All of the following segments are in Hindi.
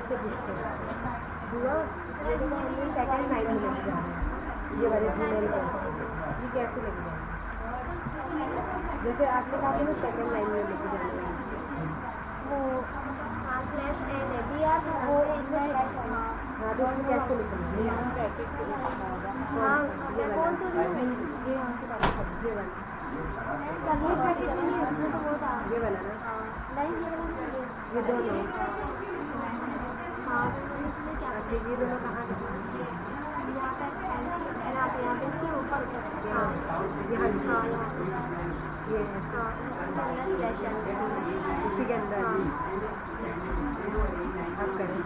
से डिस्टेंस हुआ ये तो हमने सेकंड लाइन में लेके जाना है ये वाले जीमेल को ये कैसे लेके जाना जैसे आपने कहा कि सेकंड लाइन में लेके जाना है वो स्लैश एन है भी यार वो इसमें हाँ तो उसमें कैसे लिखना है हाँ ये वाला ये यहाँ से ये वाला चलिए पैकेट नहीं इसमें तो बहुत ये वाला ना नहीं ये दोनों हाँ अच्छा ये दोनों कहाँ यहाँ पे इसके ऊपर हाँ यहाँ हाँ ये हाँ इसी के अंदर आप करें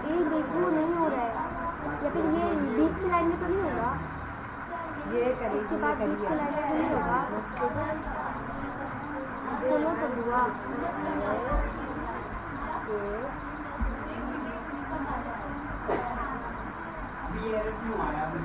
ये देखो नहीं हो रहा है या फिर ये बीच की लाइन में तो नहीं होगा ये करिए इसके बाद बीच की लाइन में तो नहीं होगा चलो तो हुआ नहीं हो रहा यार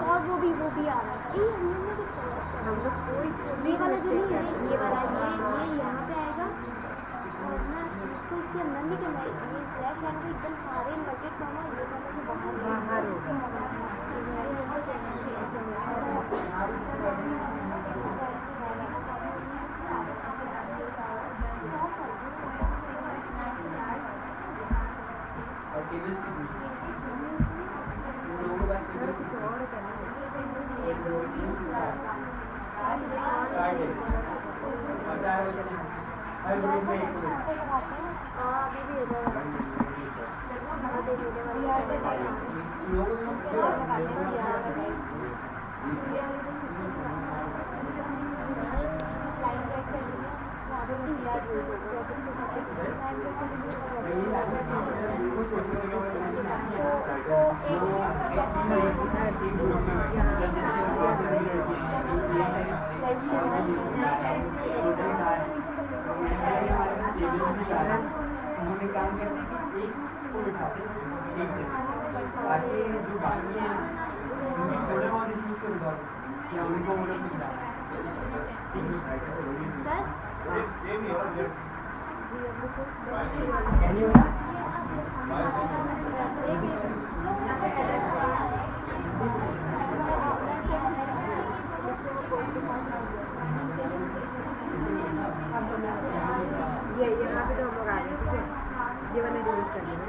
और वो भी आ रहा है हम लोग कोई ये वाला जो नहीं है ये वाला ये यहाँ पे आएगा और ना इसको इसके अंदर नहीं करना है ये स्लैश एन को एकदम सारे इन्वर्टेड करना ये वाले से बाहर उन्होंने काम करने की एक को बिठाते ताकि जो बाकी है उनकी थोड़े बहुत इश्यूज को रिजॉल्व या उनको वो लोग समझा ये यहाँ पे तो हम लोग आ गए ठीक है ये वाला डिलीट कर लेना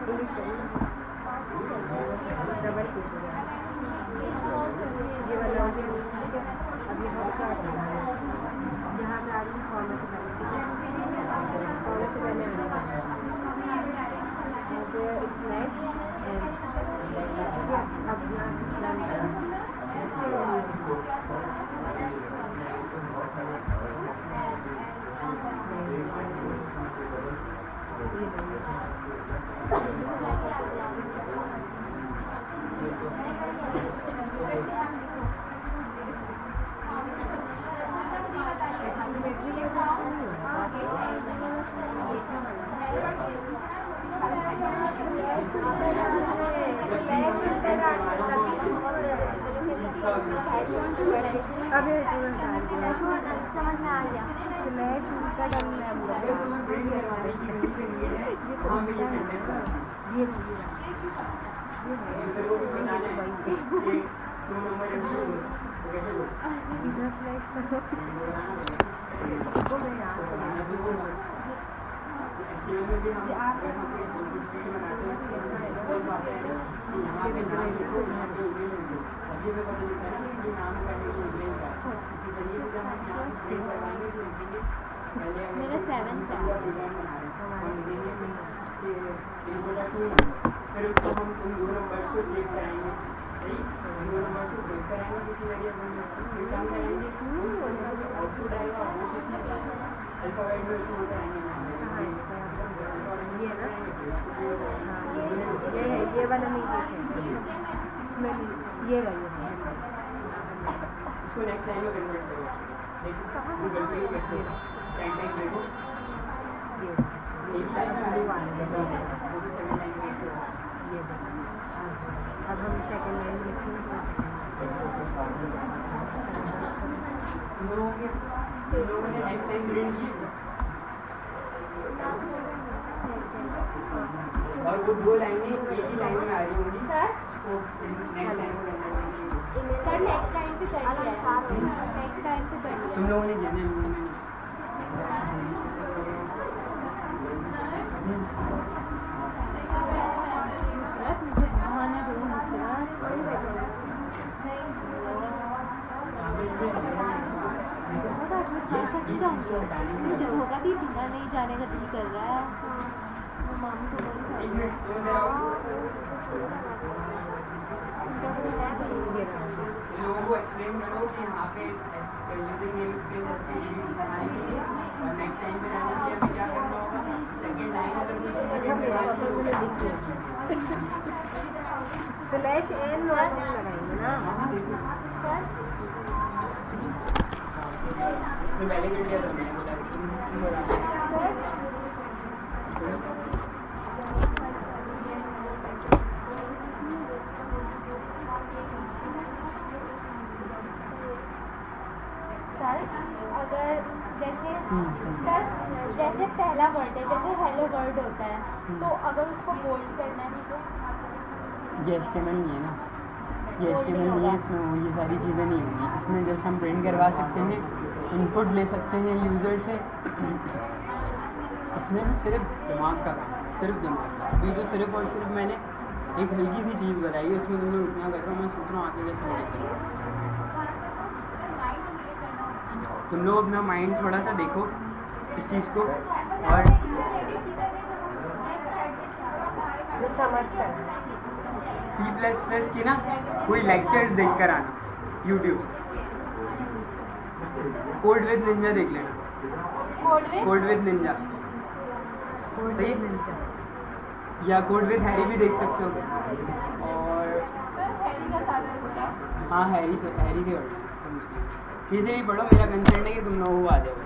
डिलीट करिए डबल क्लिक हो गया ये वाला ठीक है अब यहाँ पे यहाँ पे आ रही है कॉर्नर से पहले ठीक है कॉर्नर से पहले स्लैश अब यहाँ अभी समझ में आ गया स्लैश उल्टा करना है मेरा 7 फिर उसको हम उन दो नंबर्स को सेव कराएंगे, सही, उन दो नंबर्स को सेव कराएंगे किसी वेरिएबल में, फिर सम करेंगे, आउटपुट आएगा वो किसी अल्फाबेट में उसको कराएंगे ये वाला नहीं देखे ये रही इसको नेक्स्ट लाइन में कन्वर्ट करो, देखो गूगल पे कैसे सेंटेंस देखो एक लाइन में अब हम सेकंड लाइन में लिखेंगे तुम लोगों ने नेक्स्ट लाइन ग्रीन की और वो दो लाइनें एक ही लाइन में आ रही होंगी सर उसको नेक्स्ट लाइन में करना होगी। सर नेक्स्ट टाइम पे कर दिया नेक्स्ट टाइम पे कर दिया तुम लोगों ने किया ना मुझे खाना दो मुझे होगा भी बिना नहीं जाने का दिल कर रहा है वो मामू को एक मिनट सुन रहा हूँ लोगों को एक्सप्लेन करो कि यहाँ पे यूजिंग नेम स्पेस एसकेडी बनाने के लिए और नेक्स्ट टाइम पे रहने के लिए हमें क्या करना होगा सेकंड लाइन अगर स्लैश एन लगाएंगे ना सर तो पहले कर लिया था सर अगर जैसे सर जैसे पहला वर्ड है जैसे हेलो वर्ड होता है तो अगर उसको बोल्ड करना है तो ये HTML नहीं है ना, ये HTML नहीं है, इसमें ये सारी चीज़ें नहीं होंगी। इसमें जस्ट हम प्रिंट करवा सकते हैं, इनपुट ले सकते हैं यूज़र से। इसमें ना सिर्फ दिमाग का काम, सिर्फ दिमाग का। अभी जो सिर्फ और सिर्फ मैंने एक हल्की सी चीज़ बताई है उसमें तुम लोग इतना कर रहे हो, मैं सोच रहा हूँ आगे कैसे बड़े करो। तुम लोग अपना माइंड थोड़ा सा देखो इस चीज़ को और जो समझ कर C++ की ना कोई लेक्चर्स देख कर आना यूट्यूब से, कोड विद निंजा देख लेना, कोड विद निंजा सही, या कोड विद हैरी भी देख सकते हो। और हाँ हैरी थे किसी भी पढ़ो, मेरा कंसर्न है कि तुम लोगों को आ जाओ।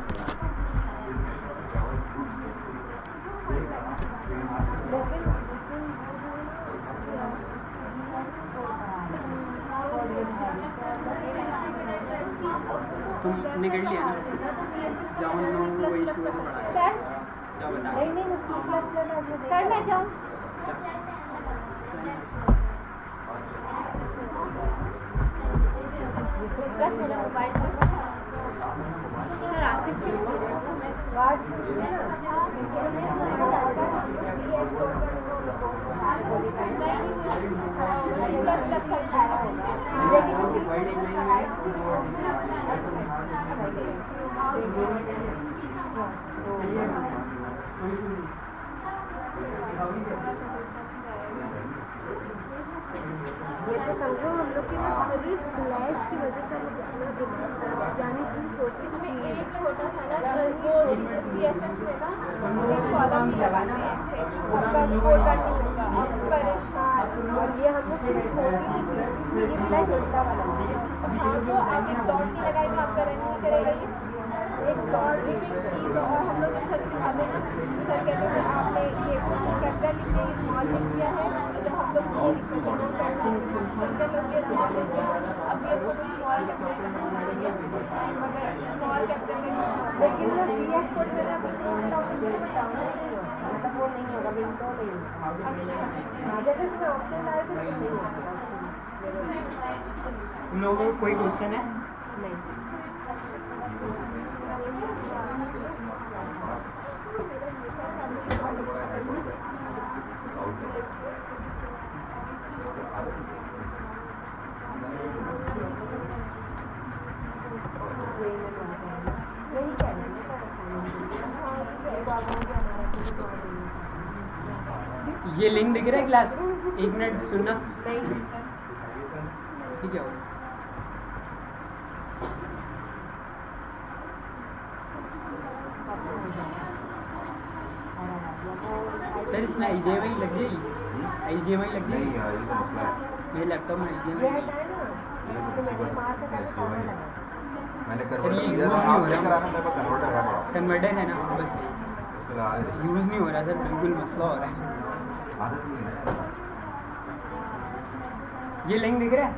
तुमने कर लिया ना, जाओ उन लोगों को वही इशू है तो पढ़ा सर जाओ बता सर मैं जाऊँ मेरा मोबाइल सर आसिफ ये तो समझो हम लोग के सिर्फ स्लैश की वजह से हम इतना दिमाग खराब, यानी इतनी छोटी सी चीज़ एक छोटा सा ना वो CSS में ना एक कॉलम लगाना है आपका कोड रन नहीं होगा आप परेशान। और ये हम लोग सिर्फ छोटी ये इतना छोटा वाला हाँ तो आप एक डॉट नहीं लगाएगा आपका रन नहीं करेगा ये एक डॉट एक चीज़। और हम लोग सर दिखाते हैं ना सर कहते हैं आपने ये कैपिटल लिख दिया स्मॉल लिख दिया है लेकिन ना बी एक्सपोर्ट में ना कुछ बताऊँ मतलब वो नहीं होगा, विंडो नहीं होगा। जैसे तुम्हें ऑप्शन आए तो नहीं होगा। तुम लोगों को कोई क्वेश्चन है? नहीं। ये लिंक दिख रहा है क्लास? 1 मिनट सुनना। नहीं। ठीक है। सर इसमें HDMI लग जाएगी? HDMI लग जाएगी? नहीं यार, ये तो मसला है। मेरे लैपटॉप में ये HDMI हटाए ना, तो मैंने मार के साथ कॉमन लगा। मैंने सर कन्वर्टर ये लिया था, आप लेकर आना, मेरे पास कन्वर्टर है बड़ा। कन्वर्टर है ना, बस उसके लिए आगे देखिए। यूज़ नहीं हो रहा सर, बिल्कुल मसला हो रहा है। आदत नहीं है ना। ये लिंक दिख रहा है?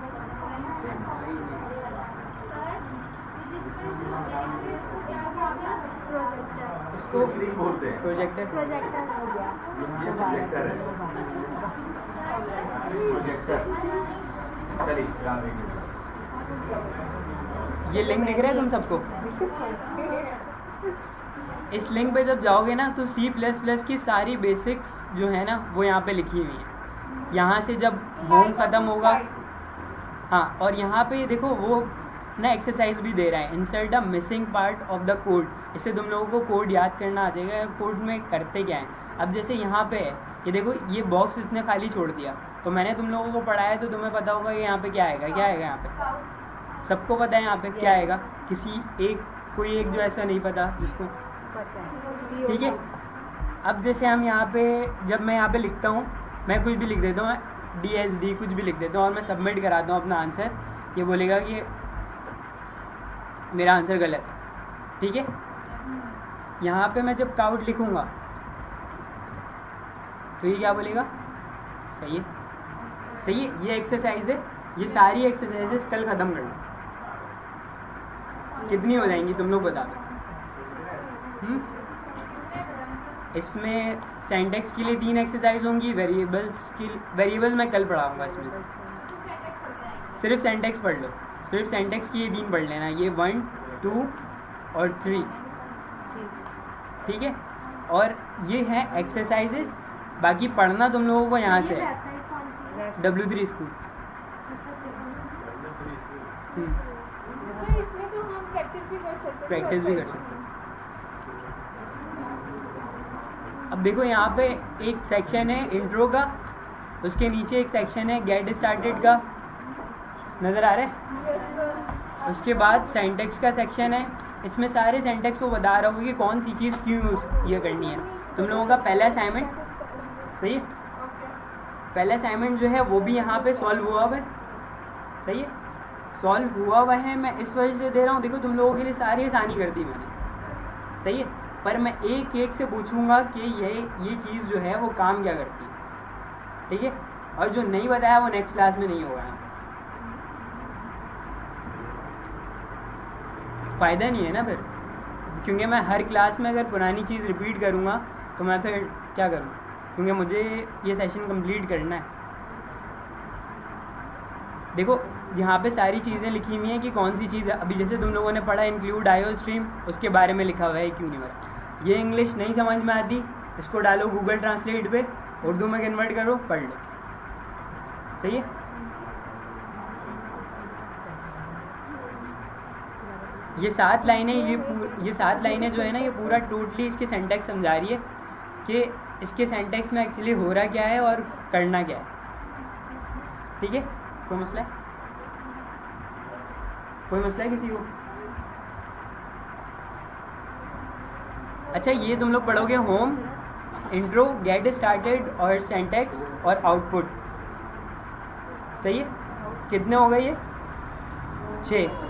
प्रोजेक्टर इसको स्क्रीन बोलते हैं। प्रोजेक्टर। प्रोजेक्टर हो गया। ये प्रोजेक्टर है। प्रोजेक्टर। चलिए ध्यान देखिए। ये लिंक दिख रहा है तुम सबको? इस लिंक पे जब जाओगे ना तो C++ की सारी बेसिक्स जो है ना वो यहाँ पे लिखी हुई है। यहाँ से जब होम ख़त्म होगा, हाँ, और यहाँ पे देखो वो ना एक्सरसाइज भी दे रहा है, insert the missing part of the code. इससे तुम लोगों को कोड याद करना आ जाएगा, कोड में करते क्या है। अब जैसे यहाँ पे है, ये देखो ये बॉक्स इसने खाली छोड़ दिया, तो मैंने तुम लोगों को पढ़ाया तो तुम्हें पता होगा कि यहाँ पे क्या आएगा, क्या आएगा यहाँ पे सबको पता है यहाँ पे क्या आएगा। किसी एक कोई एक जो ऐसा नहीं पता जिसको, ठीक है। अब जैसे हम यहाँ पे, जब मैं यहाँ पे लिखता हूँ, मैं कुछ भी लिख देता हूँ, DSD कुछ भी लिख देता हूँ और मैं सबमिट कराता हूँ अपना आंसर, ये बोलेगा कि मेरा आंसर गलत है, ठीक है। यहाँ पे मैं जब काउट लिखूँगा तो ये क्या बोलेगा, सही है, सही है। ये एक्सरसाइज है, ये सारी एक्सरसाइजेस कल ख़त्म करना। कितनी हो जाएंगी तुम लोग बता दो। इसमें सिंटैक्स के लिए 3 एक्सरसाइज होंगी, वेरिएबल्स मैं कल पढ़ाऊँगा। इसमें सिर्फ सिंटैक्स पढ़ लो, सिर्फ सिंटैक्स की ये 3 पढ़ लेना, ये 1, 2 और 3, ठीक है। और ये हैं एक्सरसाइजेस, बाकी पढ़ना तुम लोगों को यहाँ से है, W3 स्कूल। इसमें तो हम प्रैक्टिस भी कर सकते हैं। प्रैक्टिस भी कर सकते हैं। अब देखो यहाँ पे एक सेक्शन है इंट्रो का, उसके नीचे एक सेक्शन है गेट स्टार्टेड का, नज़र आ रहा है। उसके बाद सिंटैक्स का सेक्शन है, इसमें सारे सिंटैक्स को बता रहा हूँ कि कौन सी चीज़ क्यों ये करनी है। तुम लोगों का पहला असाइनमेंट, सही है, पहला असाइनमेंट जो है वो भी यहाँ पे सॉल्व हुआ हुआ है, सही है, सॉल्व हुआ हुआ है। मैं इस वजह से दे रहा हूँ, देखो तुम लोगों के लिए सारी आसानी कर दी मैंने, सही है, पर मैं एक एक से पूछूंगा कि ये चीज़ जो है वो काम क्या करती है, ठीक है। और जो नहीं बताया वो नेक्स्ट क्लास में नहीं होगा, फ़ायदा नहीं है ना फिर, क्योंकि मैं हर क्लास में अगर पुरानी चीज़ रिपीट करूँगा तो मैं फिर क्या करूँ, क्योंकि मुझे ये सेशन कंप्लीट करना है। देखो यहाँ पे सारी चीज़ें लिखी हुई हैं कि कौन सी चीज़ है। अभी जैसे तुम लोगों ने पढ़ा इंक्लूड IO स्ट्रीम, उसके बारे में लिखा हुआ है क्यों नहीं पढ़ा। ये इंग्लिश नहीं समझ में आती, इसको डालो गूगल ट्रांसलेट पे, उर्दू में कन्वर्ट करो, पढ़ लो, सही है। ये 7 लाइनें, ये 7 लाइनें जो है ना, ये पूरा टोटली इसके सिंटैक्स समझा रही है कि इसके सिंटैक्स में एक्चुअली हो रहा क्या है और करना क्या है, ठीक है। कोई मसला है, कोई मसला है किसी को? अच्छा, ये तुम लोग पढ़ोगे होम, इंट्रो, गेट स्टार्टेड और सिंटैक्स और आउटपुट, सही है। कितने हो गए ये? 6।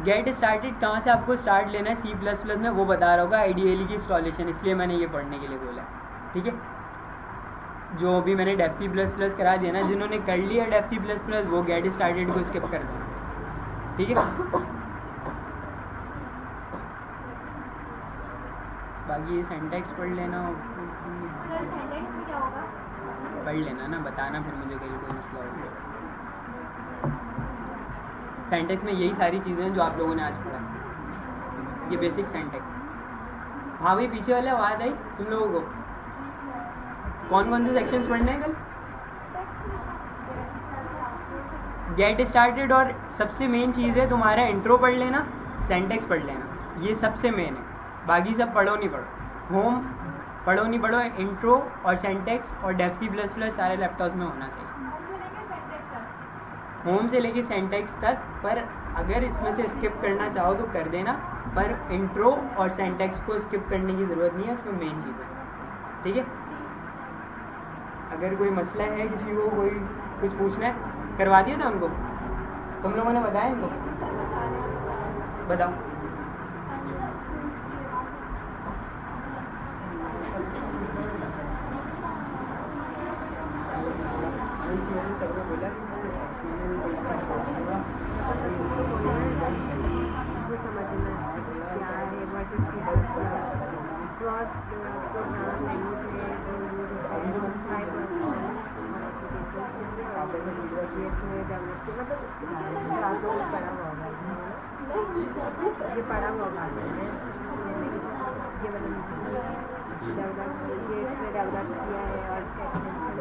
गेट स्टार्टेड कहाँ से आपको स्टार्ट लेना है C++ में वो बता रहा होगा, आइडियली की इंस्टॉलेशन, इसलिए मैंने ये पढ़ने के लिए बोला, ठीक है। जो अभी मैंने डेफसी प्लस प्लस करा दिया ना, जिन्होंने कर लिया डेफसी प्लस प्लस वो गेट स्टार्टेड को स्किप कर देना, ठीक है। बाकी ये सेंटेक्स पढ़ लेना, सर सेंटेंस में क्या होगा? पढ़ लेना ना, बताना फिर मुझे कहीं कोई मसला हो। सेंटेक्स में यही सारी चीज़ें हैं जो आप लोगों ने आज पढ़ा, ये बेसिक सेंटेक्स। हाँ भाई पीछे वाले आवाज़ आई तुम लोगों को? कौन कौन से सेक्शंस पढ़ने हैं कल? गेट स्टार्टेड और सबसे मेन चीज़ है तुम्हारा इंट्रो पढ़ लेना, सेंटेक्स पढ़ लेना, ये सबसे मेन है। बाकी सब पढ़ो नहीं पढ़ो, होम पढ़ो नहीं पढ़ो, इंट्रो और सेंटेक्स और डेफसी प्लस प्लस सारे लैपटॉप में होना चाहिए, होम से लेके सेंटेक्स तक। पर अगर इसमें से स्किप करना चाहो तो कर देना, पर इंट्रो और सेंटेक्स को स्किप करने की ज़रूरत नहीं है, उसमें मेन चीज़ है, ठीक है। अगर कोई मसला है किसी को, कोई कुछ पूछना है, करवा दिया था उनको, तुम लोगों ने बताया इनको? बताओ। ये पढ़ा हुआ बात है, ये इसमें डेवलप किया है और इसका एक्सटेंशन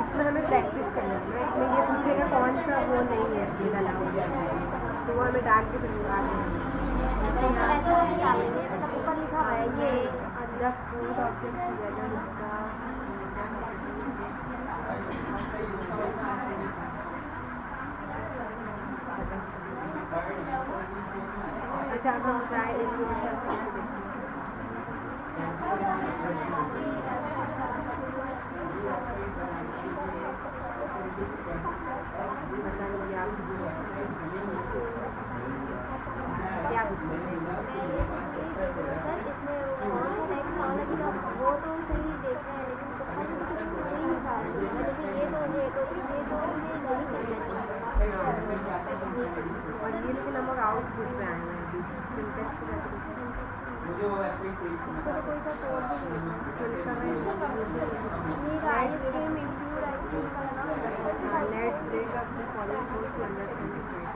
इसमें हमें प्रैक्टिस करना है, इसमें ये पूछेगा कौन सा वो नहीं है इसमें डाला हुआ, तो वो हमें डाल के फिर ऊपर लिखा हुआ है ये द फूड ऑब्जेक्ट टुगेदर इसका। अच्छा तो ट्राई क्या सर इसमें वो तो सही देख रहे हैं, लेकिन लेकिन ये नहीं चलना और ये लेकिन नमक आउटपुट में आए हैं अभी सिंटेक्स के मुझे वो वेबसाइट चाहिए। इसको तो कोई सा कोड भी नहीं आइसक्रीम इंक्लूड आइसक्रीम का नाम let's break up the following code to understand the data.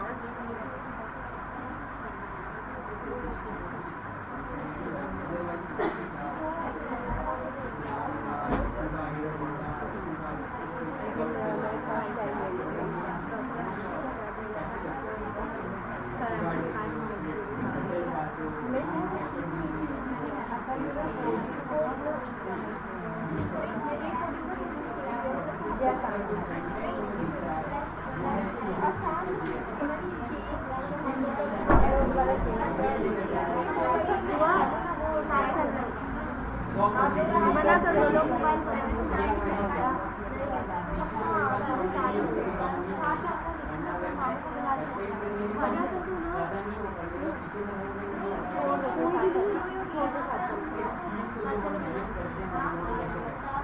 मना कर दो लोग मोबाइल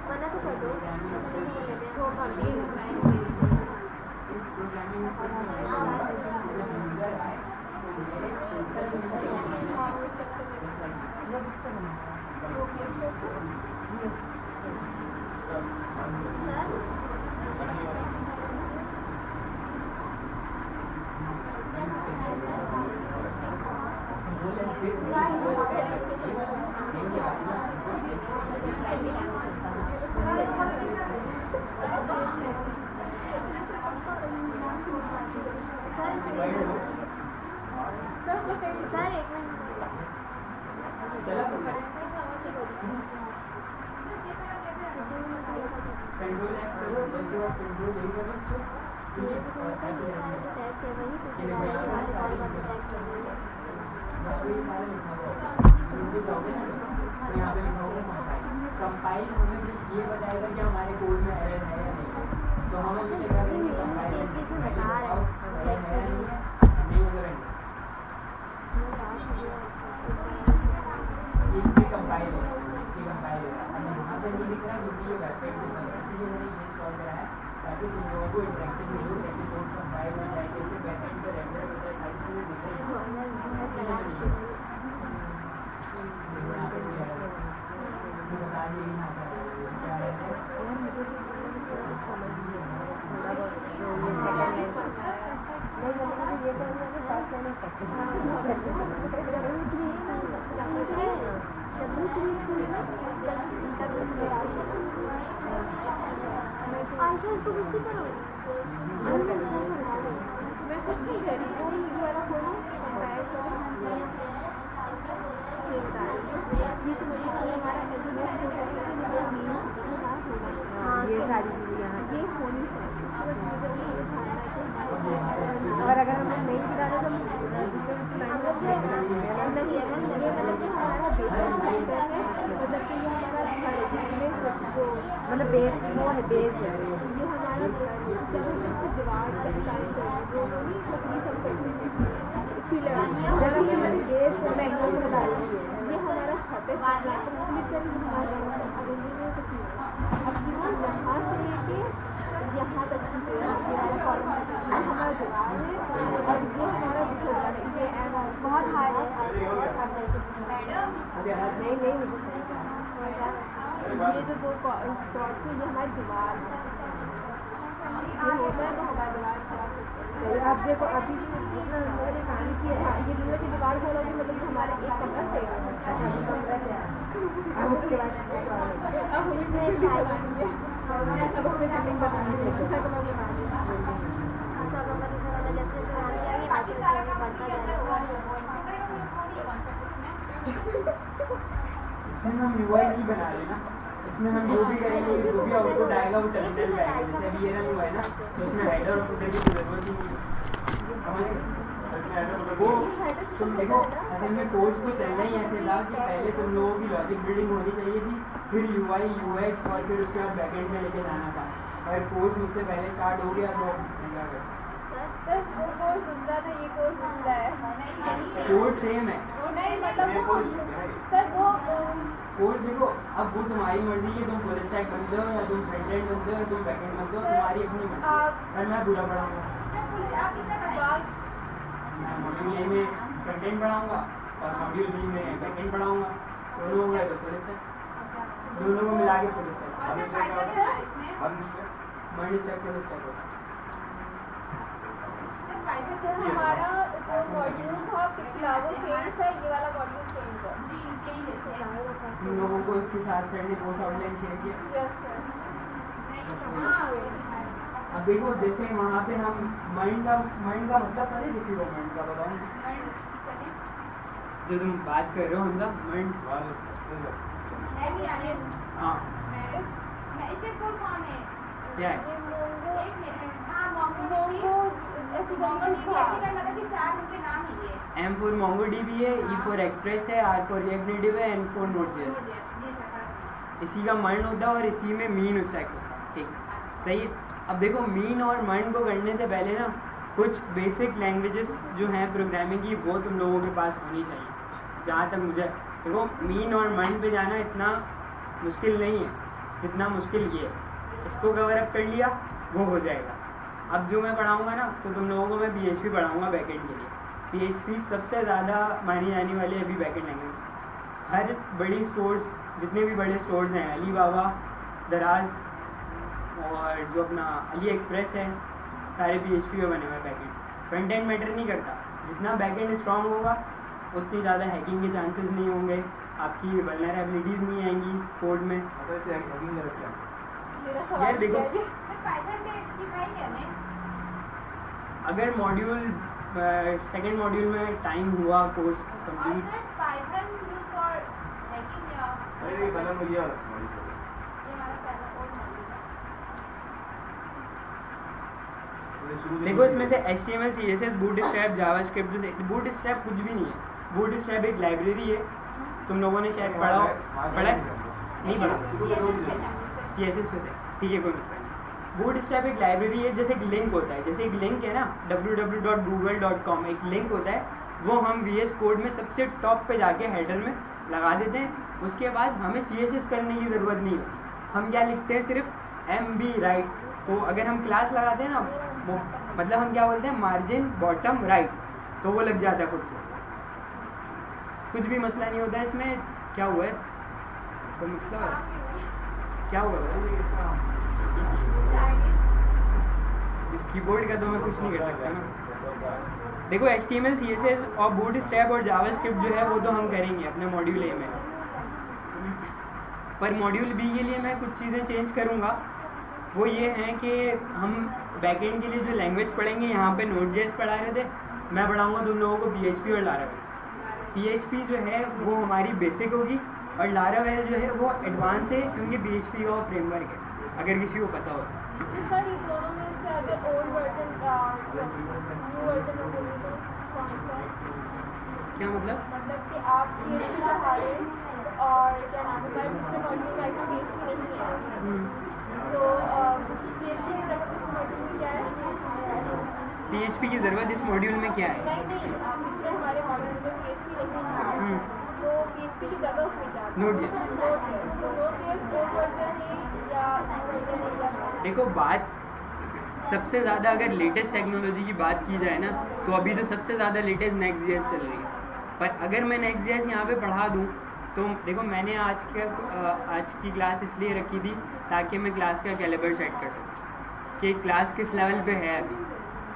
मना तो कर दो कंपाइल हमें बस ये बताएगा कि हमारे कोड में एरर है या नहीं, तो हमें उसके बाद नहीं होगा ये कंपाइल है, ये कंपाइल है। अब यहाँ पे नहीं दिख रहा क्योंकि ये वेबसाइट पे बन रहा है, इसलिए मैंने ये सॉल्व करा है ताकि तुम लोगों को इंटरेक्शन मिले, कैसे कोड कंपाइल हो जाए, कैसे बैकएंड पे रेंडर होता है, सारी चीज़ें दिखें। बता दिए यहाँ पर क्या है आयशा इसको किसकी करो मैं कुछ नहीं कर रही वो ये वाला खोलो कंपेयर करो ये समझिए कि हमारा एग्रीमेंट हो जाएगा ये सारी चीज़ें यहाँ ये होनी चाहिए और अगर हम लोग नहीं निकालें तो दूसरे मतलब बेस वो है बेस है ये हमारा जब हम इसको दीवार का डिजाइन करेंगे वो नहीं लकड़ी सब इसकी लगानी है जब हम बेस मैं एकदम बता रही हूँ ये हमारा छत है अगर ये कुछ नहीं अब ये यहाँ से लेके यहाँ तक हमारा दीवार है और ये हमारा बिछोड़ा है ये बहुत हार्ड है बहुत हार्ड है नहीं नहीं मुझे ये जो दो स्पॉट्स है ये हमारी दीवार है ये होता है तो हमारी दीवार खराब होती है। आप देखो अभी जितना मैंने कहानी की है ये लोगों की दीवार खोलोगे मतलब कि हमारा एक कमरा सेगा अब उसके बाद अब हम इसमें स्टाइल करेंगे अब हमें बिल्डिंग बनानी है दूसरा कमरा बनाना इसमें हम UI की बना लेना, इसमें हम जो भी करेंगे जो भी आउटपुट आएगा वो टर्मिनल पे आएगा। जैसे अभी ये रन हुआ है ना तो उसमें हेडर और फुटर की जरूरत ही नहीं है। वो तुम देखो असल में कोर्स को चलना ही ऐसे था कि पहले तुम लोगों की लॉजिक बिल्डिंग होनी चाहिए थी, फिर UI UX और फिर उसके बाद बैकएंड में लेके जाना था। और कोर्स मुझसे पहले स्टार्ट हो गया तो क्या करें? सर वो कोर्स दूसरा था ये कोर्स दूसरा है कोर्स सेम है। नहीं मतलब वो सर वो कोर्स देखो अब वो तुम्हारी मर्जी है, तुम फुल स्टैक बनते हो या तुम फ्रंट एंड बनते हो या तुम बैक एंड बनते हो, तुम्हारी अपनी मर्जी है। और मैं पूरा पढ़ाऊंगा, मैं मॉड्यूल ए में फ्रंट एंड पढ़ाऊंगा और मॉड्यूल बी में बैक एंड पढ़ाऊंगा। दोनों हो गए तो फुल स्टैक, दोनों को मिला के full stack MERN stack full stack होता है। हमारा जो मॉड्यूल था पिछला वो चेंज था, ये वाला मॉड्यूल चेंज है। तुम लोगों को इसके साथ सर ने कोर्स आउटलाइन शेयर किया। Yes sir. अब देखो जैसे वहाँ पे हम माइंड का मतलब पता है किसी को माइंड का बताऊँ जो तुम बात कर रहे हो उनका माइंड। हाँ क्या है? M for MongoDB है, E for Express है, R for React Native है, N for Node.js। इसी का मर्न होता है और इसी में मीन स्टैक होता है। ठीक सही है। अब देखो मीन और मर्न को करने से पहले ना कुछ बेसिक लैंग्वेजेस जो हैं प्रोग्रामिंग की वो तुम लोगों के पास होनी चाहिए। जहाँ तक मुझे देखो मीन और मर्न पे जाना इतना मुश्किल नहीं है जितना मुश्किल ये है। इसको कवर अप कर लिया वो हो जाएगा। अब जो मैं पढ़ाऊँगा ना तो तुम लोगों को मैं PHP पढ़ाऊँगा बैकएंड के लिए। PHP सबसे ज़्यादा मानी जाने वाली अभी बैकएंड लैंग्वेज। हर बड़ी स्टोर्स जितने भी बड़े स्टोर्स हैं अलीबाबा, दराज और जो अपना अली एक्सप्रेस है सारे PHP में बने हुए बैकएंड। फ्रंट एंड मैटर नहीं करता, जितना बैकएंड स्ट्रॉन्ग होगा उतनी ज़्यादा हैकिंग के चांसेस नहीं होंगे, आपकी वल्नरेबिलिटीज़ नहीं आएंगी कोड में। मेरा यार सवाल देखो, क्या है? पाइथन में सिखाएंगे हमें? अगर मॉड्यूल सेकेंड मॉड्यूल में टाइम हुआ कोर्स और complete, sir Python use for hacking या ये हमारा पहला कोड है। देखो इसमें से HTML, CSS, bootstrap, JavaScript, bootstrap कुछ भी नहीं है। बूटस्ट्रैप एक लाइब्रेरी है, तुम लोगों ने शायद पढ़ा है? नहीं पढ़ा? CSS पे थे, ठीक है, कोई मसला नहीं। बूटस्ट्रैप एक लाइब्रेरी है, जैसे एक लिंक होता है, जैसे एक लिंक है ना www.google.com, एक लिंक होता है, वो हम VS कोड में सबसे टॉप पे जाके हेडर में लगा देते हैं। उसके बाद हमें CSS करने की ज़रूरत नहीं होती, हम क्या लिखते हैं, सिर्फ MB राइट। तो अगर हम क्लास लगाते हैं ना, मतलब हम क्या बोलते हैं, मार्जिन बॉटम राइट, तो वो लग जाता है खुद से, कुछ भी मसला नहीं होता है इसमें। क्या हुआ है, कोई मसला है, क्या हुआ है? इस कीबोर्ड का तो मैं कुछ नहीं कर सकता ना। देखो HTML, CSS और बूटस्ट्रैप और जावास्क्रिप्ट जो है वो तो हम करेंगे अपने मॉड्यूल A में, पर मॉड्यूल B के लिए मैं कुछ चीज़ें चेंज करूँगा। वो ये हैं कि हम बैकएंड के लिए जो लैंग्वेज पढ़ेंगे, यहाँ पे Node.js पढ़ा रहे थे, मैं पढ़ाऊँगा तुम लोगों को PHP और Laravel। PHP जो है वो हमारी बेसिक होगी और Laravel जो है वो एडवांस है, क्योंकि PHP का फ्रेमवर्क है, अगर किसी को पता हो। सर इन दोनों में से अगर ओल्ड वर्जन न्यू वर्जन में बोलूँ तो कौन सा है? क्या मतलब? मतलब कि आप PHP पढ़ा रहे हैं और क्या नाम है, मैं पिछले मॉड्यूल में आई थी PHP नहीं है, तो PHP की जगह पिछले मॉड्यूल में क्या है? PHP की ज़रूरत इस मॉड्यूल में क्या है? नहीं पिछले हमारे मॉड्यूल में PHP नहीं है, तो PHP की जगह उसमें क्या है? Node.js। तो Node.js ओल्ड वर्जन है या न्यू वर्जन है या देखो, बात सबसे ज़्यादा अगर लेटेस्ट टेक्नोलॉजी की बात की जाए ना, तो अभी तो सबसे ज़्यादा लेटेस्ट Next.js चल रही है। पर अगर मैं Next.js यहाँ पे पढ़ा दूँ, तो देखो मैंने आज की क्लास इसलिए रखी थी ताकि मैं क्लास का कैलिबर सेट कर सकूँ कि क्लास किस लेवल पे है अभी।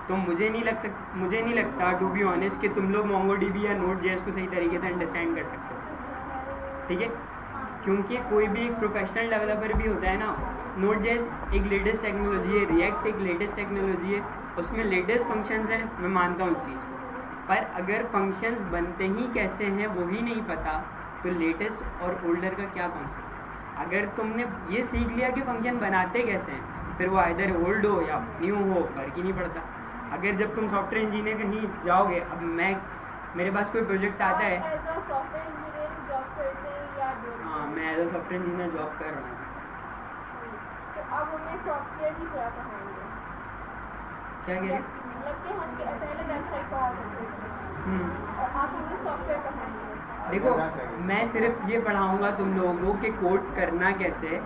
तो मुझे नहीं लगता टू बी ऑनेस्ट कि तुम लोग MongoDB या Node.js को सही तरीके से अंडरस्टैंड कर सकते हो, ठीक है? क्योंकि कोई भी एक प्रोफेशनल डेवलपर भी होता है ना, Node.js एक लेटेस्ट टेक्नोलॉजी है, React एक लेटेस्ट टेक्नोलॉजी है, उसमें लेटेस्ट फंक्शंस हैं, मैं मानता हूँ उस चीज़ को, पर अगर फंक्शंस बनते ही कैसे हैं वो ही नहीं पता, तो लेटेस्ट और ओल्डर का क्या कॉन्सेप्ट? अगर तुमने ये सीख लिया कि फंक्शन बनाते कैसे हैं, फिर वो आइदर ओल्ड हो या न्यू हो, फर्क ही नहीं पड़ता। अगर जब तुम सॉफ्टवेयर इंजीनियर कहीं जाओगे, अब मेरे पास कोई प्रोजेक्ट आता है, सॉफ्टवेयर इंजीनियर जॉब करते हैं या हाँ मैं as a software engineer job कर रहा हूँ। तो अब हमें सॉफ्टवेयर की तरह पढ़ाएंगे, क्या कह रहे? मतलब कि हम पहले वेबसाइट पढ़ा सकते थे और आप हमें सॉफ्टवेयर पढ़ाएंगे। देखो मैं सिर्फ ये पढ़ाऊँगा तुम लोगों को कि कोड करना कैसे,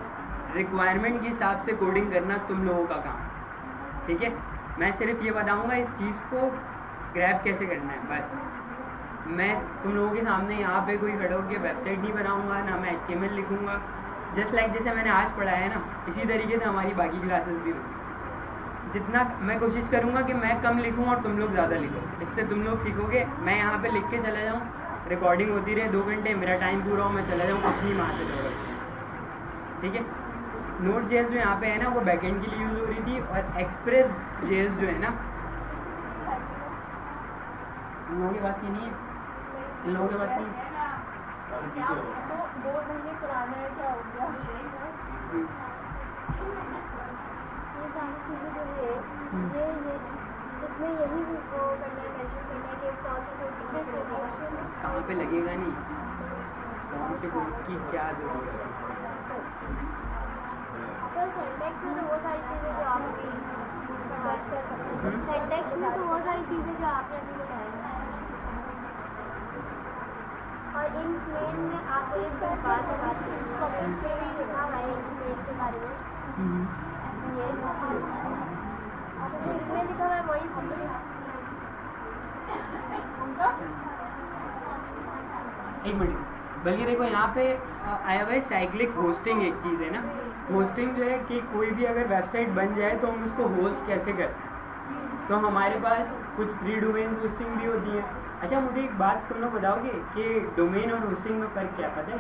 रिक्वायरमेंट के हिसाब से कोडिंग करना तुम लोगों का काम, ठीक है? मैं सिर्फ ये बताऊँगा इस चीज़ को ग्रैब कैसे करना है, बस। मैं तुम लोगों के सामने यहाँ पे कोई खड़ा होकर वेबसाइट नहीं बनाऊँगा, ना मैं HTML लिखूँगा, जस्ट लाइक जैसे मैंने आज पढ़ाया है ना, इसी तरीके से हमारी बाकी क्लासेस भी होती। जितना मैं कोशिश करूँगा कि मैं कम लिखूँ और तुम लोग ज़्यादा लिखो, इससे तुम लोग सीखोगे। मैं यहाँ पे लिख के चला जाऊँ, रिकॉर्डिंग होती रहे 2 घंटे, मेरा टाइम पूरा हो, मैं चला जाऊँ, कुछ नहीं वहाँ से होगा, ठीक है? Node.js जो यहाँ पे है ना, वो बैकएंड के लिए यूज़ हो रही थी, और Express.js जो है ना, इन लोगों के पास ये नहीं है, इन लोगों के पास नहीं है। तो 2 महीने पुराना है, क्या हो गया? ये सारी चीज़ें जो है ये इसमें यही वो करना है, मेंशन करना है कि कौन सा कोड कहाँ पे लगेगा नहीं, कौन से कोड की क्या ज़रूरत है। सर सिंटैक्स में तो वो सारी चीज़ें जो आप अभी सिंटैक्स में तो वो सारी चीज़ें जो आपने अभी बताई, और इन मेन में आप एक बात इसमें भी लिखा हुआ है मेन के बारे में, ये तो जो इसमें लिखा हुआ है वही सही है उनका। एक मिनट, बल्कि देखो यहाँ पे आया हुआ है साइक्लिक होस्टिंग, एक चीज़ है ना, होस्टिंग जो है कि कोई भी अगर वेबसाइट बन जाए तो हम उसको होस्ट कैसे करते हैं। तो हमारे पास कुछ फ्री डोमेन होस्टिंग भी होती है, अच्छा मुझे एक बात तुम लोग बताओगे कि डोमेन और होस्टिंग में फ़र्क क्या पता है?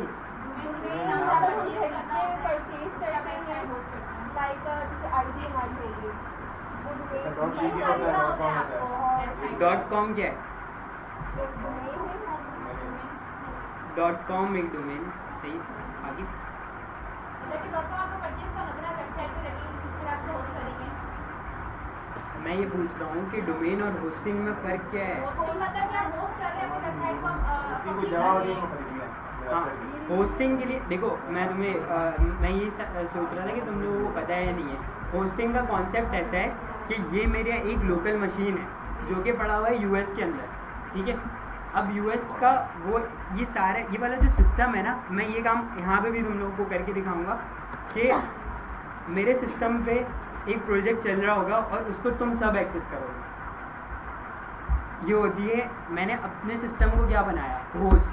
परचेज करते हैं लाइक जैसे आईडी हमारी होगी वो .com क्या है? .com एक डोमेन, सही। आगे मैं ये पूछ रहा हूँ कि डोमेन और होस्टिंग में फ़र्क क्या है? हाँ, होस्टिंग के लिए देखो मैं तुम्हें मैं ये सोच रहा था कि तुम लोगों को पता है या नहीं है। होस्टिंग का कॉन्सेप्ट ऐसा है कि ये मेरा एक लोकल मशीन है जो कि पड़ा हुआ है यूएस के अंदर, ठीक है। अब यूएस का वो ये सारे ये वाला जो सिस्टम है ना, मैं ये काम यहाँ पे भी तुम लोगों को करके दिखाऊंगा कि मेरे सिस्टम पे एक प्रोजेक्ट चल रहा होगा और उसको तुम सब एक्सेस करोगे। ये होती है, मैंने अपने सिस्टम को क्या बनाया, होस्ट।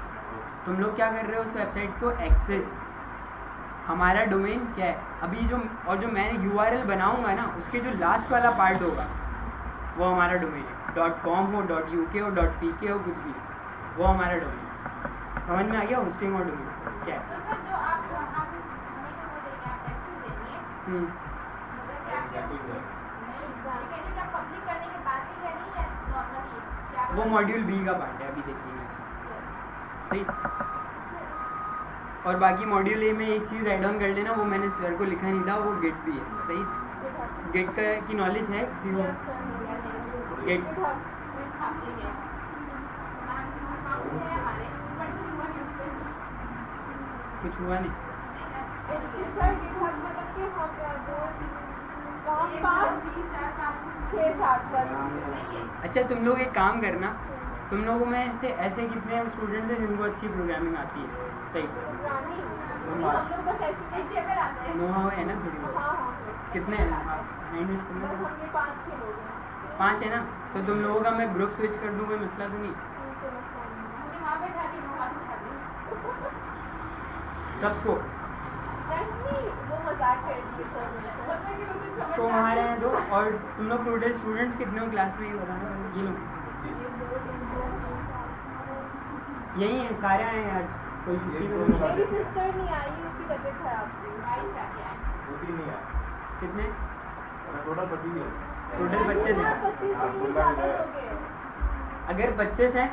तुम लोग क्या कर रहे हो, उस वेबसाइट को एक्सेस। हमारा डोमेन क्या है अभी जो, और जो मैं URL बनाऊंगा ना उसके जो लास्ट वाला पार्ट होगा वो हमारा डोमेन है। .com हो, .uk हो, .pk हो, कुछ भी, वो हमारा डोमेन। समझ में आ गया होस्टिंग और डोमेन क्या है? वो मॉड्यूल बी का पार्ट है, अभी देखेंगे, सही। और बाकी मॉड्यूल ए में एक चीज़ ऐड ऑन कर लेना, वो मैंने सर को लिखा नहीं था, वो गेट भी है, सही। गेट का की नॉलेज है किसी को? गेट कुछ हुआ नहीं। अच्छा तुम लोग एक काम करना, तुम लोगों में से ऐसे कितने स्टूडेंट्स हैं जिनको अच्छी प्रोग्रामिंग आती है? सही। नो हाउ है ना थोड़ी बहुत? कितने हैं? पाँच है ना, तो तुम लोगों का मैं ग्रुप स्विच कर दूँ, कोई मसला तो नहीं? सबको तो हमारे हैं दो। और तुम लोग टोटल स्टूडेंट्स कितने हो क्लास में, ये बताना। ये लोग यही हैं, सारे आए हैं आज, कोई छुट्टी तो नहीं। मेरी सिस्टर नहीं आई, उसकी तबीयत खराब थी। कितने टोटल 25 है। टोटल 25 हैं। 25 अगर 25 हैं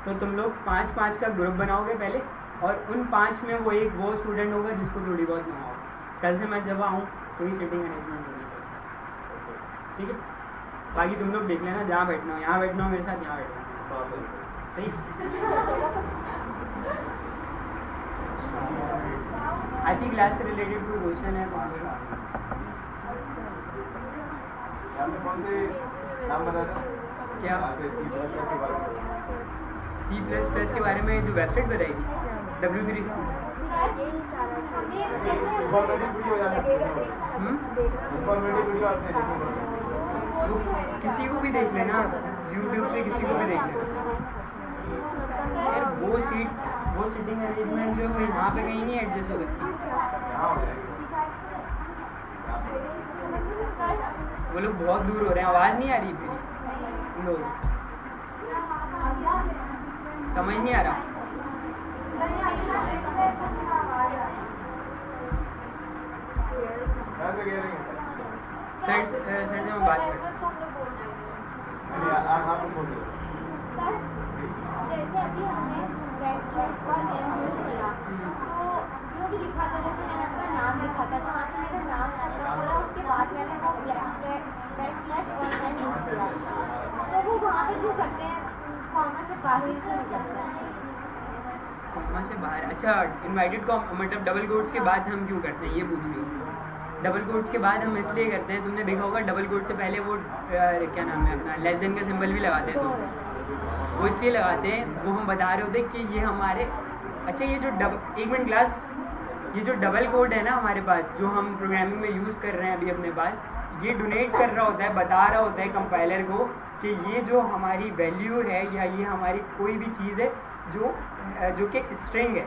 तो तुम लोग 5-5 का ग्रुप बनाओगे पहले, और उन 5 में वो स्टूडेंट होगा जिसको थोड़ी बहुत ना हो। कल से मैं जब आऊँ तो ही सीटिंग अरेंजमेंट होनी चाहिए, ठीक है। बाकी तुम लोग देख लेना, जहाँ बैठना हो, यहाँ बैठना हो मेरे साथ, यहाँ बैठना हो, सही। आज की क्लास से रिलेटेड कोई क्वेश्चन है? क्या C++ के बारे में जो वेबसाइट बताई थी W3 किसी को भी देख लेना, YouTube पे किसी को भी देख लेना यार। वो सीटिंग अरेंजमेंट जो है यहाँ पे कहीं नहीं एडजस्ट हो सकती। वो लोग बहुत दूर हो रहे हैं, आवाज़ नहीं आ रही फिर उन लोगों को, समझ नहीं आ रहा। सर से मैं बात कर, जैसे अभी हमने तो जो भी लिखा था, जैसे मैंने अपना नाम लिखा था, तो वहाँ पे मेरा नाम बोला, उसके बाद मैंने वो तो वो वहाँ पे क्यों करते हैं, कॉमा से बाहर से निकलता है। कॉमा से बाहर? अच्छा, इनवाइटेड मतलब डबल कोट्स के बाद हम क्यों करते हैं, ये पूछ रही हूँ। डबल कोट्स के बाद हम इसलिए करते हैं, तुमने देखा होगा डबल कोट से पहले वो क्या नाम है अपना, लेस देन का सिंबल भी लगाते हैं। तो वो इसलिए लगाते हैं, वो हम बता रहे होते कि ये हमारे, अच्छा ये जो एक मिनट क्लास, ये जो डबल कोड है ना हमारे पास, जो हम प्रोग्रामिंग में यूज़ कर रहे हैं अभी अपने पास, ये डोनेट कर रहा होता है, बता रहा होता है कंपाइलर को कि ये जो हमारी वैल्यू है या ये हमारी कोई भी चीज़ है जो कि स्ट्रिंग है,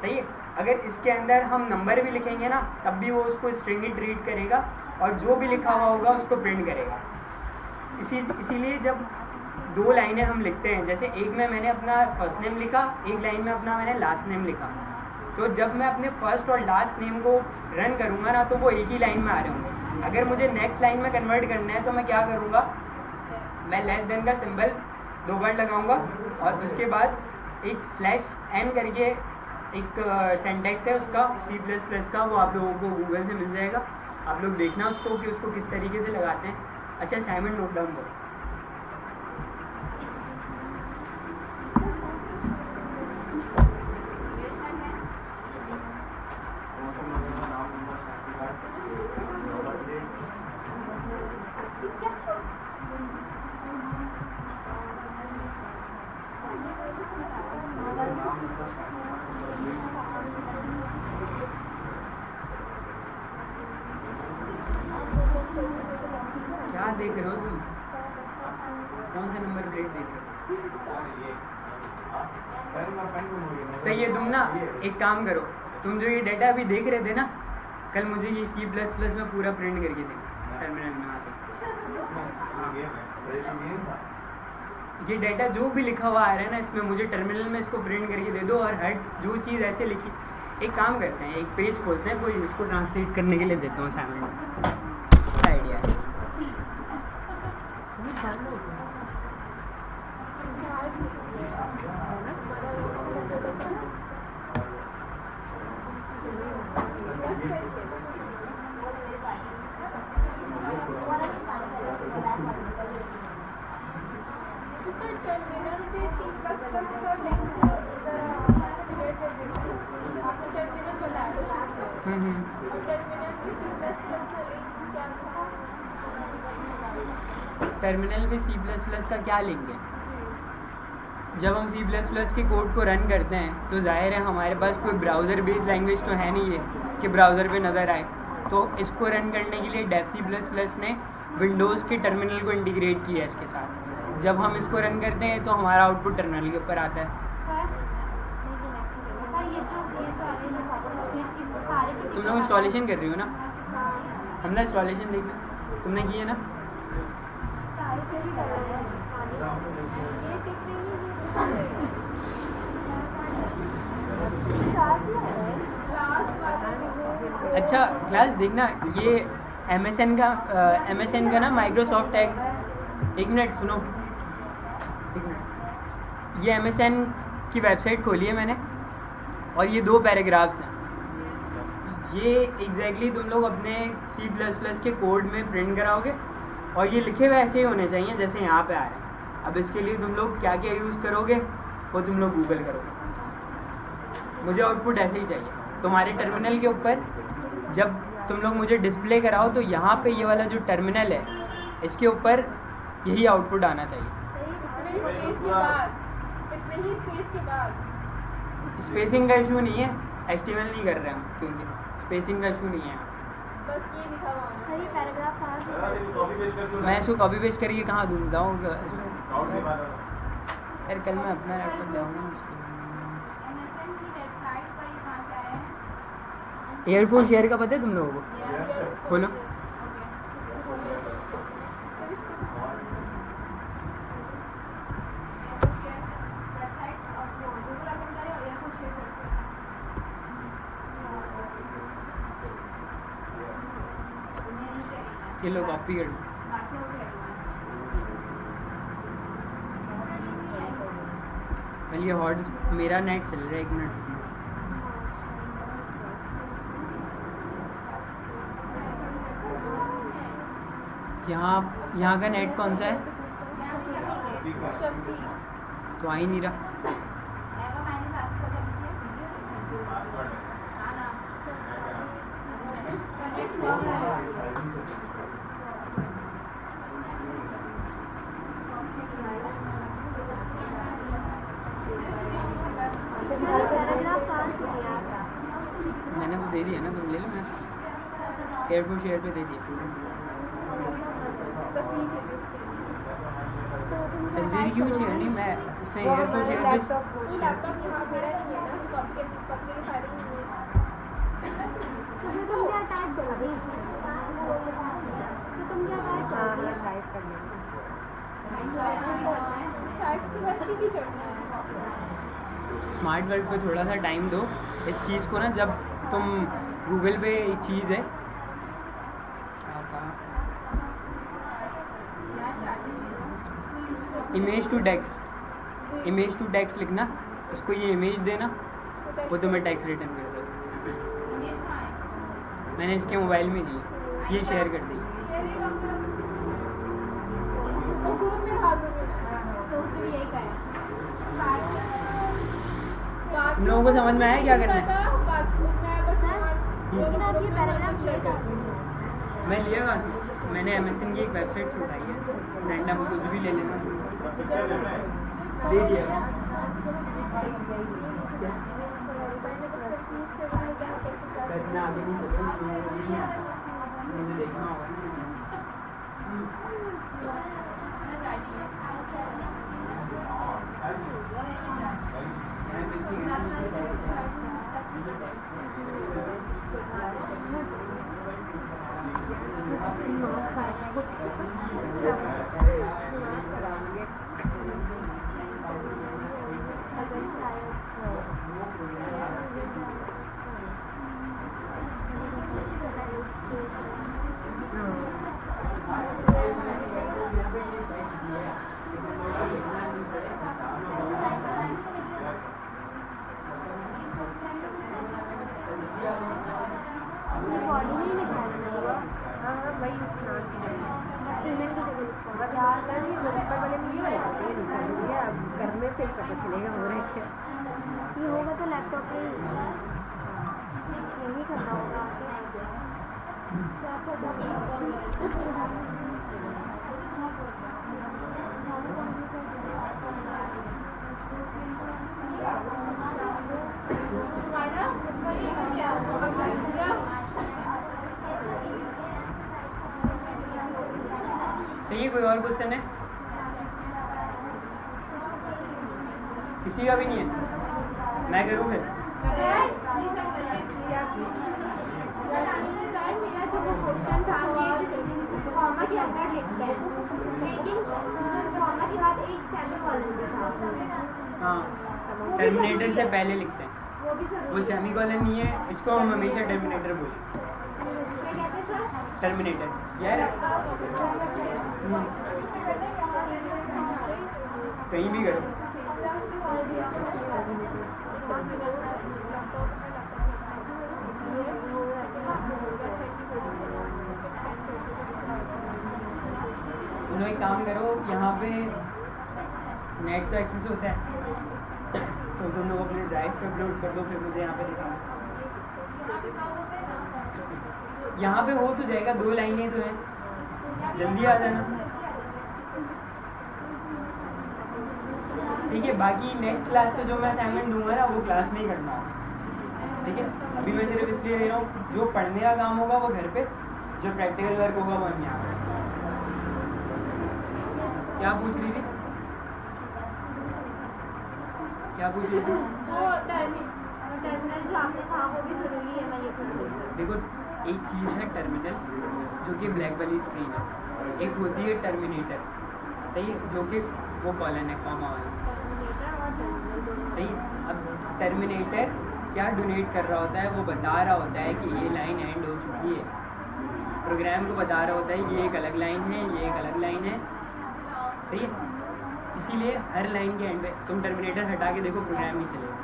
सही है। अगर इसके अंदर हम नंबर भी लिखेंगे ना तब भी वो उसको स्ट्रिंग ही ट्रीट करेगा, और जो भी लिखा हुआ होगा उसको प्रिंट करेगा। इसीलिए जब 2 लाइनें हम लिखते हैं, जैसे एक में मैंने अपना फर्स्ट नेम लिखा, एक लाइन में अपना मैंने लास्ट नेम लिखा, तो जब मैं अपने फर्स्ट और लास्ट नेम को रन करूँगा ना तो वो एक ही लाइन में आ रहे होंगे। अगर मुझे नेक्स्ट लाइन में कन्वर्ट करना है तो मैं क्या करूँगा, मैं लेस देन का सिंबल 2 बार लगाऊंगा और उसके बाद एक /n करके एक सिंटैक्स है उसका C++ का, वो आप लोगों को गूगल से मिल जाएगा, आप लोग देखना उसको कि उसको किस तरीके से लगाते हैं। अच्छा असाइनमेंट नोट डाउन करो। क्या देख रहे हो तुम, कौन सा नंबर प्लेट देख रहे हो? सही है, तुम ना एक काम करो, तुम जो ये डाटा अभी देख रहे थे ना, कल मुझे ये C++ में पूरा प्रिंट करके देना टर्मिनल में आके। ये डाटा जो भी लिखा हुआ आ रहा है ना इसमें, मुझे टर्मिनल में इसको प्रिंट करके दे दो। और हर जो चीज़ ऐसे लिखी, एक काम करते हैं, एक पेज खोलते हैं, कोई इसको ट्रांसलेट करने के लिए देता हूँ असाइनमेंट। आइडिया है टर्मिनल पे C++ का क्या लेंगे? जब हम C++ के कोड को रन करते हैं तो जाहिर है हमारे पास कोई ब्राउज़र बेस्ड लैंग्वेज तो है नहीं है कि ब्राउज़र पे नज़र आए, तो इसको रन करने के लिए डेव C++ ने विंडोज़ के टर्मिनल को इंटीग्रेट किया है इसके साथ। जब हम इसको रन करते हैं तो हमारा आउटपुट टर्मिनल के ऊपर आता है। तुम लोग इंस्टॉलेशन कर रही हो ना? हमने इंस्टॉलेशन देखी, तुमने की है ना? अच्छा क्लास देखना, ये MSN का ना माइक्रोसॉफ्ट टैग, एक मिनट सुनो, एक मिनट, ये MSN की वेबसाइट खोली है मैंने और ये 2 पैराग्राफ्स हैं। ये एग्जैक्टली तुम लोग अपने C++ के कोड में प्रिंट कराओगे और ये लिखे हुए ऐसे ही होने चाहिए जैसे यहाँ पे आ रहे हैं। अब इसके लिए तुम लोग क्या क्या यूज़ करोगे वो तुम लोग गूगल करोगे। मुझे आउटपुट ऐसे ही चाहिए। तुम्हारे टर्मिनल के ऊपर जब तुम लोग मुझे डिस्प्ले कराओ तो यहाँ पे ये वाला जो टर्मिनल है इसके ऊपर यही आउटपुट आना चाहिए। स्पेसिंग का इशू नहीं है, HTML नहीं कर रहे हम क्योंकि स्पेसिंग का इशू नहीं है। बस ये लिखा हुआ है। सर ये पैराग्राफ कहाँ से? मैं इसको कॉपी पेस्ट करके कहाँ दूँगा? यार कल मैं अपना लैपटॉप लाऊंगा। एयरफोन शेयर का पता है तुम लोगों को? खोलो। ये लो कॉपी कर लो। ये हॉट मेरा नेट चल रहा है, 1 मिनट। यहाँ का नेट कौन सा है? तो आ ही नहीं रहा। मैंने तो दे दिया ना, तुम ले लो। मैं एयरफोन शेयर पे दे दिया। जल्दी क्यों शेयर नहीं? मैं इससे एयरफोन शेयर पे लैपटॉप यहाँ मेरा नहीं है ना, कॉपी के फाइल नहीं है। तुम क्या टाइप करोगे? तो तुम क्या टाइप करोगे? टाइप कर लेंगे। स्मार्ट वर्ल्ड पे थोड़ा सा टाइम दो इस चीज़ को ना। जब तुम गूगल पे एक चीज़ है इमेज टू टेक्स्ट लिखना, उसको ये इमेज देना, वो तुम्हें टेक्स्ट रिटर्न कर देगा। मैंने इसके मोबाइल में दी, ये शेयर कर दी। तुम लोगों को समझ में आया क्या करना है? लेकिन आप ये पैराग्राफ ले जा सकते हो। मैं लिया कहाँ से? मैंने MSN की एक वेबसाइट से उठाई है, रैंडम कुछ भी ले लेना, दे दिया। इतना आगे नहीं सकता, मुझे देखना होगा। करने से ही पता चलेगा हो रहा है क्या। ये होगा तो लैपटॉप पे यही करना होगा सही है। कोई और क्वेश्चन है? किसी का भी नहीं है? मैं करूँ फिर? हाँ, टर्मिनेटर से पहले लिखते हैं, वो सेमीकोलन नहीं है, इसको हम हमेशा टर्मिनेटर बोलते हैं। टर्मिनेटर यार कहीं भी करो। तुम एक काम करो, यहाँ पे नेट तो एक्सेस होता है, तो तुम लोग अपने ड्राइव पे अपलोड कर दो, फिर मुझे यहाँ पे दिखाओ। यहाँ पे हो तो जाएगा, 2 लाइनें तो हैं, जल्दी आ जाना। ठीक है, बाकी नेक्स्ट क्लास से जो मैं असाइनमेंट दूंगा ना, वो क्लास में ही करना होगा। ठीक है, अभी मैं सिर्फ इसलिए दे रहा हूँ, जो पढ़ने का काम होगा वो घर पे, जो प्रैक्टिकल वर्क होगा वो हम यहाँ। क्या पूछ रही थी? क्या पूछ रही थी? टर्मिनल जो आपने कहा वो भी जरूरी है, मैं ये पूछ रही हूँ। देखो, एक चीज़ है टर्मिनल, जो कि ब्लैक वाली स्क्रीन है, एक होती है टर्मिनेटर, सही है, जो कि वो कॉलन है, कॉमा वाला, सही है। अब टर्मिनेटर क्या डोनेट कर रहा होता है, वो बता रहा होता है कि ये लाइन एंड हो चुकी है, प्रोग्राम को बता रहा होता है कि ये एक अलग लाइन है, ये एक अलग लाइन है, सही है। इसीलिए हर लाइन के एंड पे तुम टर्मिनेटर हटा के देखो, प्रोग्राम नहीं चलेगा।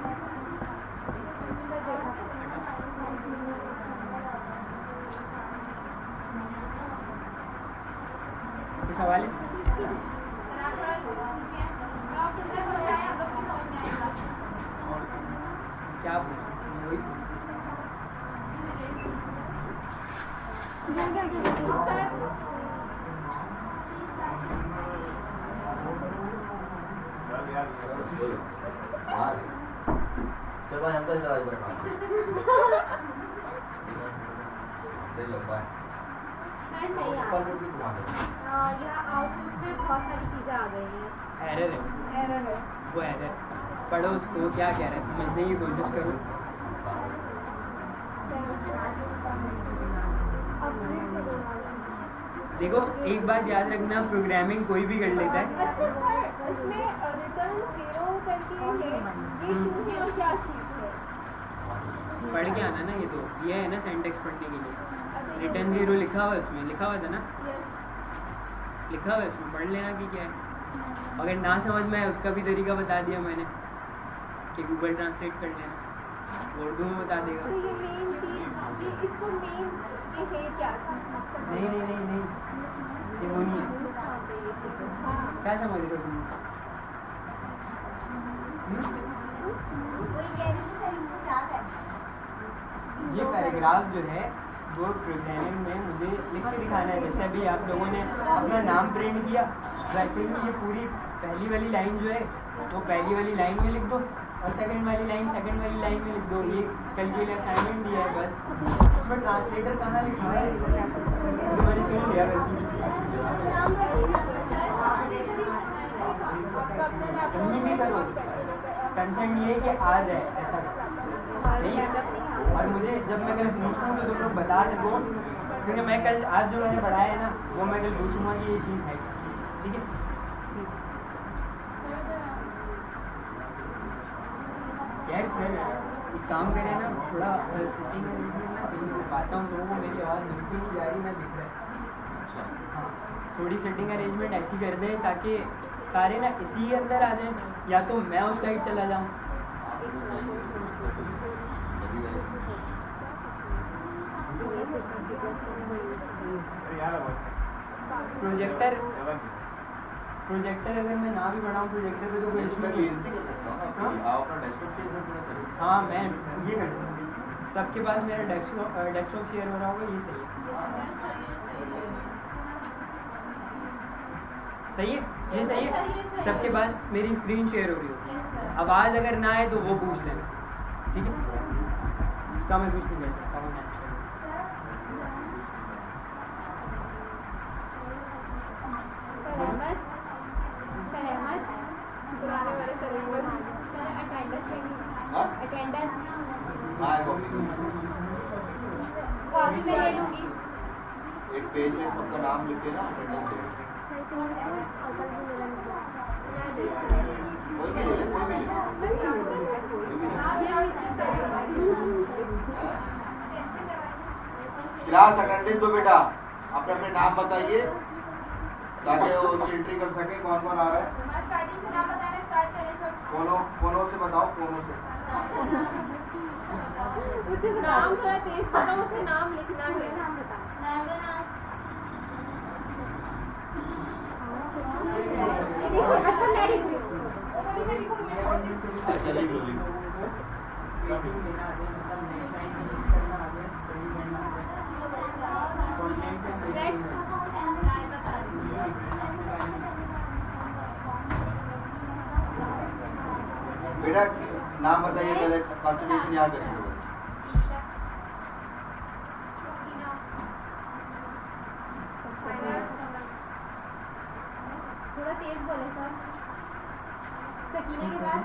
कुछ सवाल है? क्या चल भाई, हमको इधर इधर काम दे लो भाई। यहाँ आउटपुट में बहुत सारी चीज़ें आ गई हैं। एरर है, वो एरर पढ़ो, उसको क्या कह रहा है समझने की कोशिश करो। देखो एक बात याद रखना, प्रोग्रामिंग कोई भी कर लेता है। अच्छा सर, इसमें रिटर्न 0 करके है, ये क्यों है और क्या चीज़ है? पढ़ के आना ना, ये है ना सिंटैक्स पढ़ने के लिए। रिटर्न 0 लिखा हुआ है उसमें, लिखा हुआ था ना, लिखा हुआ है उसमें, पढ़ लेना कि क्या है। अगर ना समझ में आए उसका भी तरीका बता दिया मैंने कि गूगल ट्रांसलेट कर लेना, उर्दू में बता देगा। तो ये मेन चीज़, ये इसको मेन ये है क्या चीज़? नहीं, ये वो नहीं है। क्या समझ रहे हो तुम? वही कह रही थी सर, इसको क्या है? ये पैराग्राफ जो है वो प्रोग्रामिंग में मुझे लिख के दिखाना है। जैसे अभी आप लोगों ने अपना नाम प्रिंट किया, वैसे ही ये पूरी पहली वाली लाइन जो है वो पहली वाली लाइन में लिख दो और सेकंड वाली लाइन सेकंड वाली लाइन में लिख दो। ये कल के लिए असाइनमेंट दिया है बस। इसमें ट्रांसलेटर कहाँ लिखा है मैंने सुन लिया गलती। कहीं भी करो, कंसर्न ये है कि आ जाए ऐसा नहीं है। और मुझे जब मैं कल पूछूँ तो तुम लोग बता सको, क्योंकि मैं कल आज जो मैंने पढ़ाया है ना वो मैं कल पूछूँगा कि ये चीज़ है, ठीक है। यार सर एक काम करें ना, थोड़ा सिटिंग अरेंजमेंट ना सही से पाता हूँ लोगों को, मेरी आवाज़ बिल्कुल नहीं जा रही, मैं दिख रहा है। हाँ, थोड़ी सेटिंग अरेंजमेंट ऐसी कर दें ताकि सारे ना इसी के अंदर आ जाएं, या तो मैं उस साइड चला जाऊँ। प्रोजेक्टर अगर मैं ना भी बढ़ाऊँ प्रोजेक्टर पे तो कोई इशू नहीं है। हाँ मैं ये कर दूँगा, सबके पास मेरा डेस्कटॉप शेयर हो रहा होगा, ये सही है, ये सही है, सबके पास मेरी स्क्रीन शेयर हो रही हो। आवाज़ अगर ना आए तो वो पूछ लेना, ठीक है। उसका मैं कुछ नहीं कर सकता हूँ। एक पेज में सबका नाम लिख के ना अटेंडेंस दे। कोई भी ले, क्लास अटेंडेंस दो बेटा, अपने अपने नाम बताइए ताकि वो चिल्ट्री कर सके कौन कौन आ रहा है। कौनों से बताओ, कौनों से नाम थोड़ा तेज करो, उसे नाम लिखना है। अच्छा मैं लिख रही हूँ। बेटा नाम बताइए, पहले कॉन्सेंट्रेशन याद करेंगे। थोड़ा तेज बोले सर। सकीना के बाद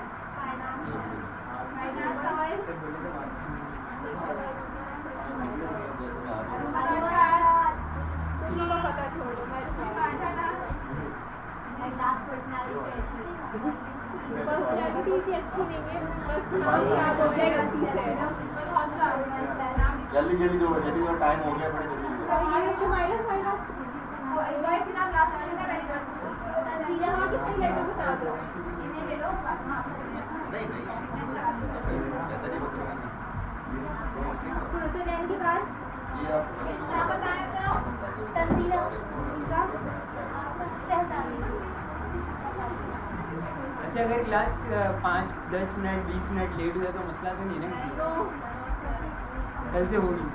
पता छोड़ो, पर्सनैलिटी इतनी अच्छी नहीं है, बस नाम याद हो जाएगा ठीक है। जल्दी जल्दी दो, टाइम हो गया, बड़े जल्दी दो। लेटर बता दो। नहीं सुरतुलैन के पास अच्छा अगर क्लास 5-10 मिनट 20 मिनट लेट हुआ तो मसला तो नहीं है ना, कल से होगी।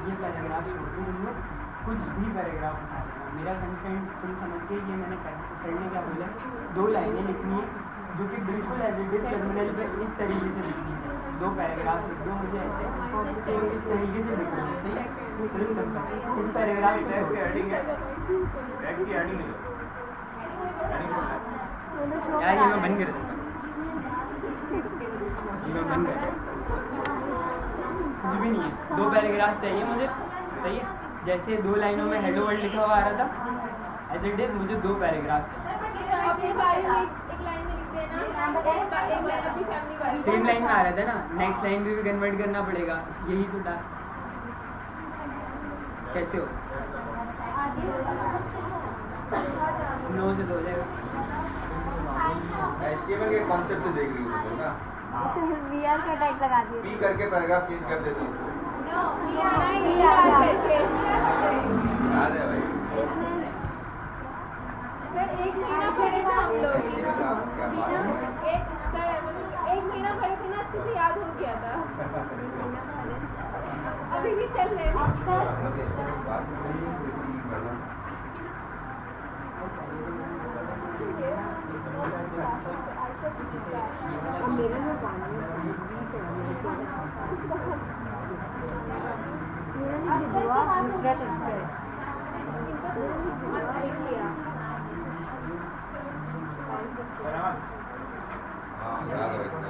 ये पैराग्राफ छोड़ दूँ, कुछ भी पैराग्राफ उठा लेना, मेरा कंसेंट फुल समझ के ये मैंने करने क्या बोला, 2 लाइनें लिखनी है जो कि बिल्कुल एज इट इज टर्मिनल पे इस तरीके से लिखनी चाहिए। 2 पैराग्राफ लिख दो मुझे ऐसे, इस तरीके से लिखना है, सही है। इस पैराग्राफ टेक्स्ट की हेडिंग है, यार ये मैं बंद कर दूँगा। मैं बंद कर कुछ भी नहीं है, 2 पैराग्राफ चाहिए मुझे, सही है। जैसे 2 लाइनों में हेलो वर्ल्ड लिखा हुआ आ रहा था, एज इट इज मुझे 2 पैराग्राफ चाहिए। सेम लाइन में आ रहा था ना, नेक्स्ट लाइन में भी कन्वर्ट करना पड़ेगा, यही तो था। कैसे हो 9 से 2 हो जाएगा। HTML के कॉन्सेप्ट देख रही हो तुम ना, सर वीआर का टैग लगा दिया पी करके पैराग्राफ चेंज कर देते हो। याद है भाई, सर एक महीना पढ़े थे हम लोग, क्या बात है। एक महीना पढ़े थे ना, अच्छे से याद हो गया था। अभी भी चल रहे अब मेरा ना गाना दूसरा टेक्सचर हाँ याद रखना।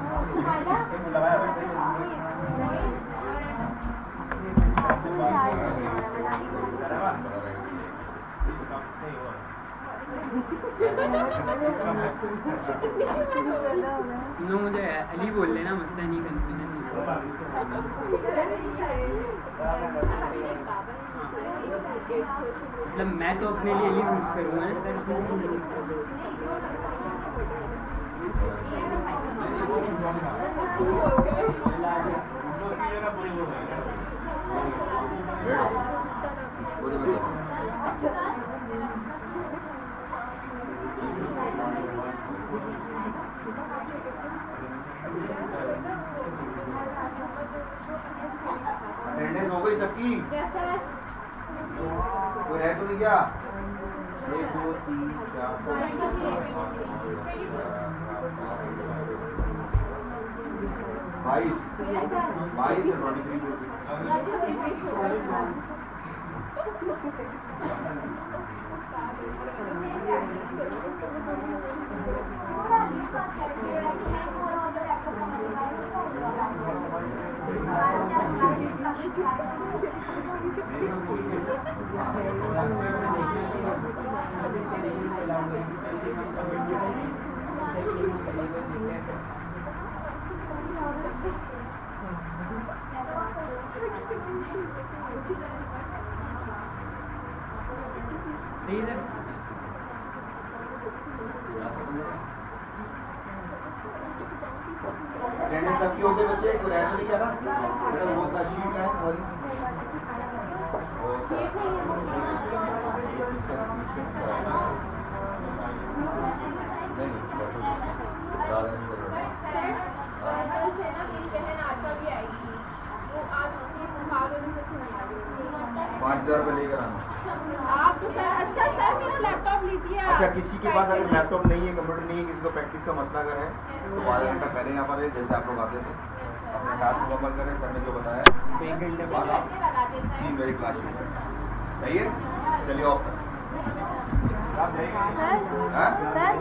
नो मुझे अली बोल लेना, मसला नहीं, कंफ्यूजन मतलब मैं तो अपने लिए अली यूज करूँगा ना अटेंडेंस हो गई सबकी? कोई रह तो नहीं गया? 1 2 3 4 22 सही है। अटेंडेंस सबकी हो गई बच्चे? कोई रह तो नहीं गया ना? बेटा वो का शीट है और ₹5000 लेकर आना। आप तो सर, अच्छा सर मेरा लैपटॉप लीजिए। अच्छा, किसी के पास अगर लैपटॉप नहीं है, कंप्यूटर नहीं है, किसी को प्रैक्टिस का मसला अगर है तो आधा घंटा पहले यहाँ पर है, जैसे आप लोग आते थे अपना टास्क मुकम्मल करें। सर ने जो बताया 1 घंटे बाद आप 3 बजे क्लास शुरू करें। सही है, चलिए ऑफ करें। हाँ? सर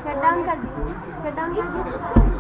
शट डाउन कर दीजिए, शट डाउन कर दीजिए।